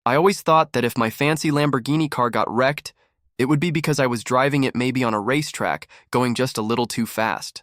I always thought that if my fancy Lamborghini car got wrecked, it would be because I was driving it maybe on a racetrack, going just a little too fast.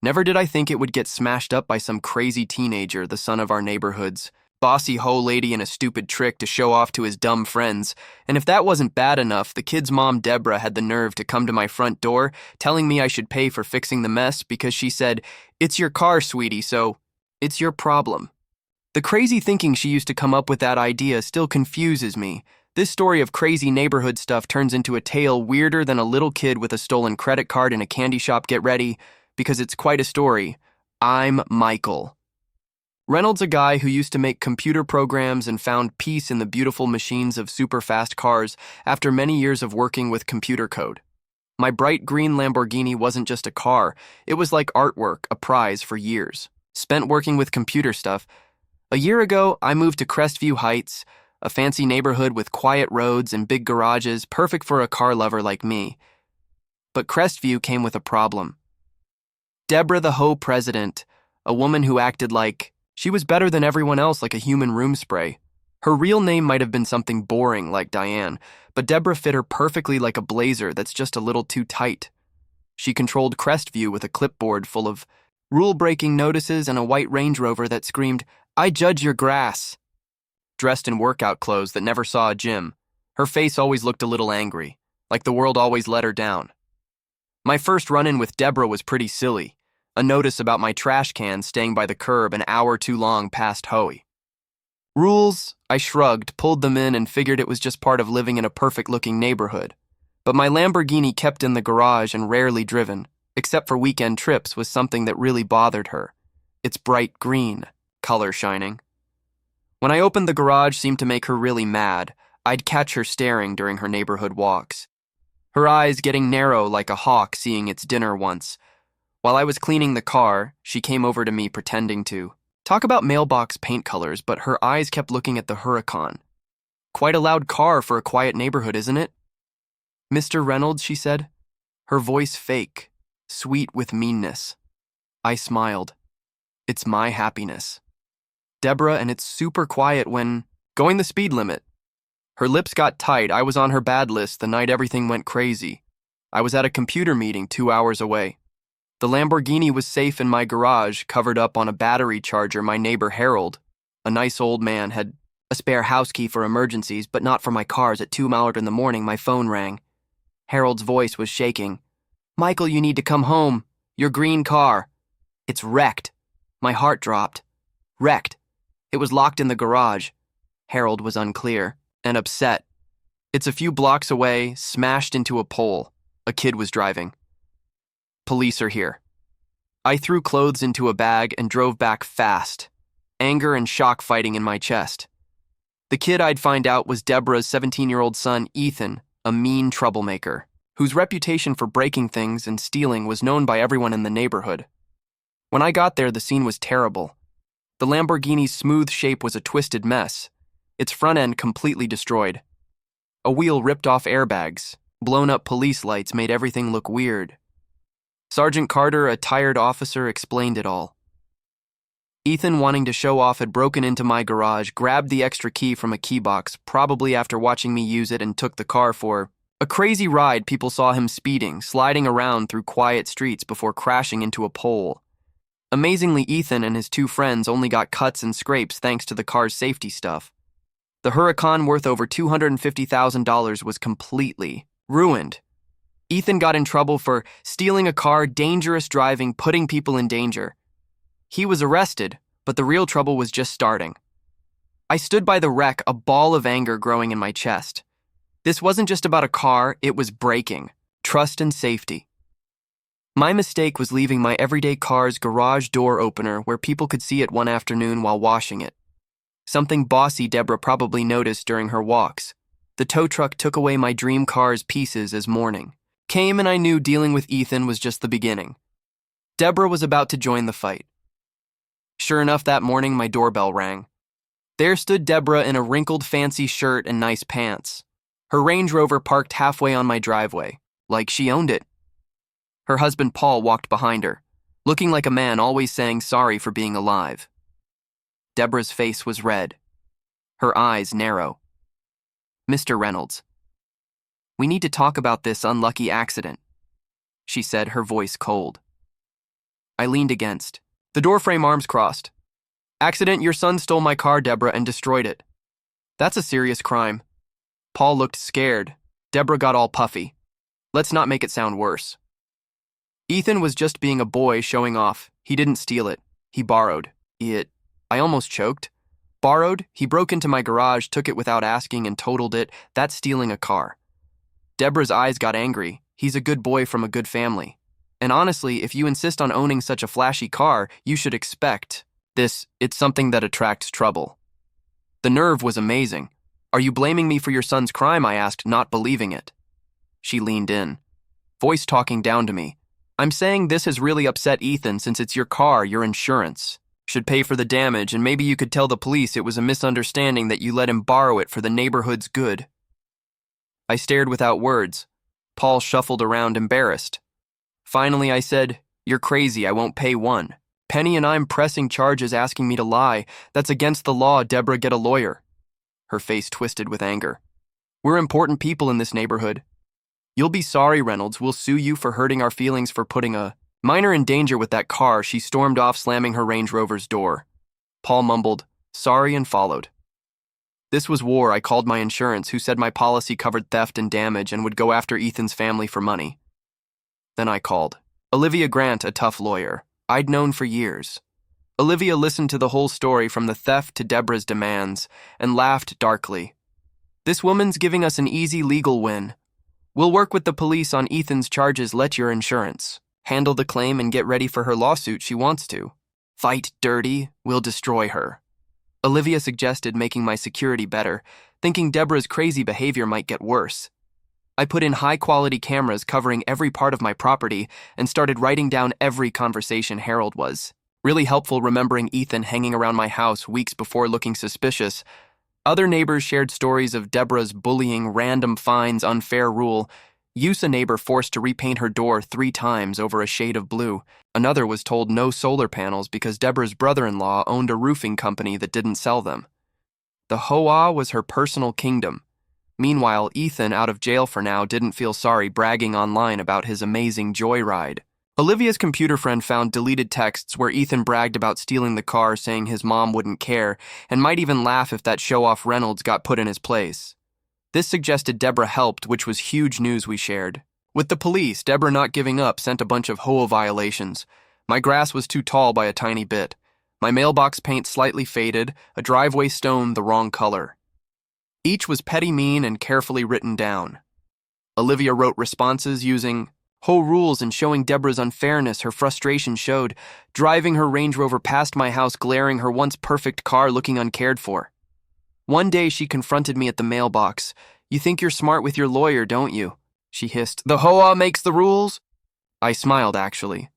Never did I think it would get smashed up by some crazy teenager, the son of our neighborhood's bossy hoe lady in a stupid trick to show off to his dumb friends. And if that wasn't bad enough, the kid's mom, Deborah, had the nerve to come to my front door telling me I should pay for fixing the mess because she said, "It's your car, sweetie, so it's your problem." The crazy thinking she used to come up with that idea still confuses me. This story of crazy neighborhood stuff turns into a tale weirder than a little kid with a stolen credit card in a candy shop. Get ready, because it's quite a story. I'm Michael. Reynolds, a guy who used to make computer programs and found peace in the beautiful machines of super-fast cars after many years of working with computer code. My bright green Lamborghini wasn't just a car, it was like artwork, a prize for years. Spent working with computer stuff. A year ago, I moved to Crestview Heights, a fancy neighborhood with quiet roads and big garages, perfect for a car lover like me. But Crestview came with a problem. Deborah, the hoe president, a woman who acted like she was better than everyone else, like a human room spray. Her real name might have been something boring like Diane, but Deborah fit her perfectly like a blazer that's just a little too tight. She controlled Crestview with a clipboard full of rule-breaking notices and a white Range Rover that screamed, "I judge your grass." Dressed in workout clothes that never saw a gym, her face always looked a little angry, like the world always let her down. My first run-in with Deborah was pretty silly. A notice about my trash can staying by the curb an hour too long past HOA. Rules? I shrugged, pulled them in, and figured it was just part of living in a perfect-looking neighborhood. But my Lamborghini, kept in the garage and rarely driven, except for weekend trips, was something that really bothered her. Its bright green, color shining. When I opened the garage seemed to make her really mad. I'd catch her staring during her neighborhood walks. Her eyes getting narrow like a hawk seeing its dinner once. While I was cleaning the car, she came over to me pretending to talk about mailbox paint colors, but her eyes kept looking at the Huracan. Quite a loud car for a quiet neighborhood, isn't it? "Mr. Reynolds," she said, her voice fake, sweet with meanness. I smiled. It's my happiness. Deborah, and it's super quiet when going the speed limit. Her lips got tight. I was on her bad list the night everything went crazy. I was at a computer meeting 2 hours away. The Lamborghini was safe in my garage, covered up on a battery charger. My neighbor Harold, a nice old man, had a spare house key for emergencies, but not for my cars. At 2 hours in the morning, my phone rang. Harold's voice was shaking. "Michael, you need to come home. Your green car. It's wrecked." My heart dropped. Wrecked. It was locked in the garage. Harold was unclear and upset. "It's a few blocks away, smashed into a pole. A kid was driving. Police are here." I threw clothes into a bag and drove back fast, anger and shock fighting in my chest. The kid, I'd find out, was Deborah's 17-year-old son, Ethan, a mean troublemaker, whose reputation for breaking things and stealing was known by everyone in the neighborhood. When I got there, the scene was terrible. The Lamborghini's smooth shape was a twisted mess, its front end completely destroyed. A wheel ripped off airbags, blown up police lights made everything look weird. Sergeant Carter, a tired officer, explained it all. Ethan, wanting to show off, had broken into my garage, grabbed the extra key from a key box, probably after watching me use it, and took the car for a crazy ride. People saw him speeding, sliding around through quiet streets before crashing into a pole. Amazingly, Ethan and his 2 friends only got cuts and scrapes thanks to the car's safety stuff. The Huracan, worth over $250,000, was completely ruined. Ethan got in trouble for stealing a car, dangerous driving, putting people in danger. He was arrested, but the real trouble was just starting. I stood by the wreck, a ball of anger growing in my chest. This wasn't just about a car, it was breaking trust and safety. My mistake was leaving my everyday car's garage door opener where people could see it one afternoon while washing it. Something bossy Deborah probably noticed during her walks. The tow truck took away my dream car's pieces as morning came, and I knew dealing with Ethan was just the beginning. Deborah was about to join the fight. Sure enough, that morning my doorbell rang. There stood Deborah in a wrinkled fancy shirt and nice pants. Her Range Rover parked halfway on my driveway, like she owned it. Her husband Paul walked behind her, looking like a man always saying sorry for being alive. Deborah's face was red, her eyes narrow. "Mr. Reynolds, we need to talk about this unlucky accident," she said, her voice cold. I leaned against the doorframe, arms crossed. "Accident, your son stole my car, Deborah, and destroyed it. That's a serious crime." Paul looked scared. Deborah got all puffy. "Let's not make it sound worse. Ethan was just being a boy showing off. He didn't steal it. He borrowed it." I almost choked. "Borrowed? He broke into my garage, took it without asking, and totaled it. That's stealing a car." Deborah's eyes got angry. "He's a good boy from a good family. And honestly, if you insist on owning such a flashy car, you should expect this. It's something that attracts trouble." The nerve was amazing. "Are you blaming me for your son's crime?" I asked, not believing it. She leaned in, voice talking down to me. "I'm saying this has really upset Ethan. Since it's your car, your insurance should pay for the damage, and maybe you could tell the police it was a misunderstanding that you let him borrow it for the neighborhood's good." I stared without words. Paul shuffled around, embarrassed. Finally, I said, "You're crazy. I won't pay one penny, and I'm pressing charges asking me to lie. That's against the law. Deborah, get a lawyer." Her face twisted with anger. "We're important people in this neighborhood. You'll be sorry, Reynolds. We'll sue you for hurting our feelings, for putting a minor in danger with that car." She stormed off, slamming her Range Rover's door. Paul mumbled, "Sorry," and followed. This was war. I called my insurance, who said my policy covered theft and damage and would go after Ethan's family for money. Then I called Olivia Grant, a tough lawyer I'd known for years. Olivia listened to the whole story, from the theft to Deborah's demands, and laughed darkly. "This woman's giving us an easy legal win. We'll work with the police on Ethan's charges. Let your insurance handle the claim and get ready for her lawsuit. She wants to fight dirty. We'll destroy her," Olivia suggested, making my security better, thinking Deborah's crazy behavior might get worse. I put in high-quality cameras covering every part of my property and started writing down every conversation. Harold was really helpful, remembering Ethan hanging around my house weeks before, looking suspicious. Other neighbors shared stories of Deborah's bullying, random fines, unfair rule. A neighbor forced to repaint her door 3 times over a shade of blue. Another was told no solar panels because Deborah's brother-in-law owned a roofing company that didn't sell them. The HOA was her personal kingdom. Meanwhile, Ethan, out of jail for now, didn't feel sorry, bragging online about his amazing joyride. Olivia's computer friend found deleted texts where Ethan bragged about stealing the car, saying his mom wouldn't care and might even laugh if that show-off Reynolds got put in his place. This suggested Deborah helped, which was huge news we shared. With the police, Deborah not giving up sent a bunch of HOA violations. My grass was too tall by a tiny bit. My mailbox paint slightly faded, a driveway stone the wrong color. Each was petty, mean, and carefully written down. Olivia wrote responses using whole rules and showing Deborah's unfairness. Her frustration showed, driving her Range Rover past my house, glaring, her once perfect car looking uncared for. One day she confronted me at the mailbox. "You think you're smart with your lawyer, don't you?" she hissed. "The HOA makes the rules?" I smiled, actually.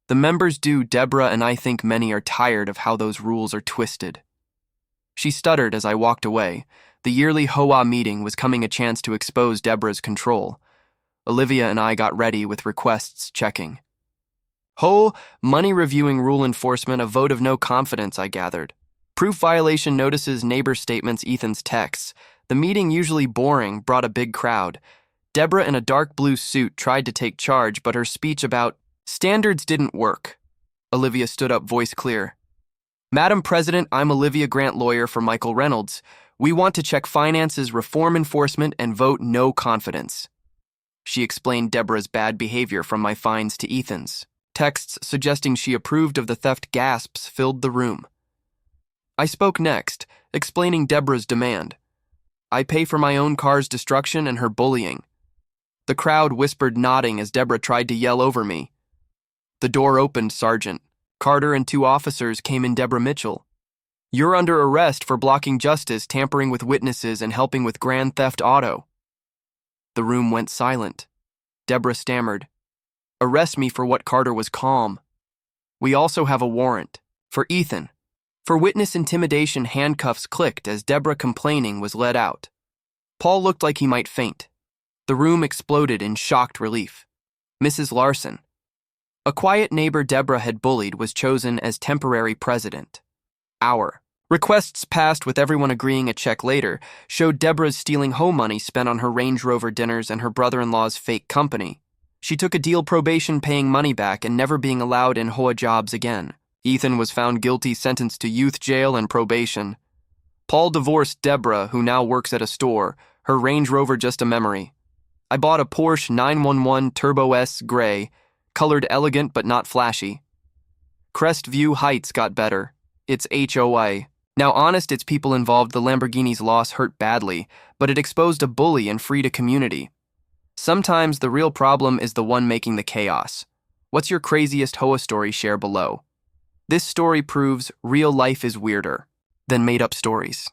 The members do. Deborah and I think many are tired of how those rules are twisted. She stuttered as I walked away. The yearly HOA meeting was coming, a chance to expose Deborah's control. Olivia and I got ready with requests checking. Money reviewing, rule enforcement, a vote of no confidence, I gathered. Proof violation notices, neighbor statements, Ethan's texts. The meeting, usually boring, brought a big crowd. Deborah, in a dark blue suit, tried to take charge, but her speech about standards didn't work. Olivia stood up, voice clear. "Madam President, I'm Olivia Grant, lawyer for Michael Reynolds. We want to check finances, reform enforcement, and vote no confidence." She explained Deborah's bad behavior, from my fines to Ethan's texts suggesting she approved of the theft. Gasps filled the room. I spoke next, explaining Deborah's demand. I pay for my own car's destruction and her bullying. The crowd whispered, nodding as Deborah tried to yell over me. The door opened. Sergeant Carter and 2 officers came in. "Deborah Mitchell, you're under arrest for blocking justice, tampering with witnesses, and helping with grand theft auto." The room went silent. Deborah stammered, "Arrest me for what?" Carter was calm. "We also have a warrant for Ethan for witness intimidation." Handcuffs clicked as Deborah, complaining, was led out. Paul looked like he might faint. The room exploded in shocked relief. Mrs. Larson, a quiet neighbor Deborah had bullied, was chosen as temporary president. Our Requests passed with everyone agreeing a check later showed Deborah's stealing home money spent on her Range Rover dinners and her brother-in-law's fake company. She took a deal probation paying money back and never being allowed in HOA jobs again. Ethan was found guilty, sentenced to youth jail and probation. Paul divorced Deborah, who now works at a store, her Range Rover just a memory. I bought a Porsche 911 Turbo S Gray, colored elegant but not flashy. Crestview Heights got better. It's HOA. Now honest, its people involved. The Lamborghini's loss hurt badly, but it exposed a bully and freed a community. Sometimes the real problem is the one making the chaos. What's your craziest HOA story? Share below. This story proves real life is weirder than made-up stories.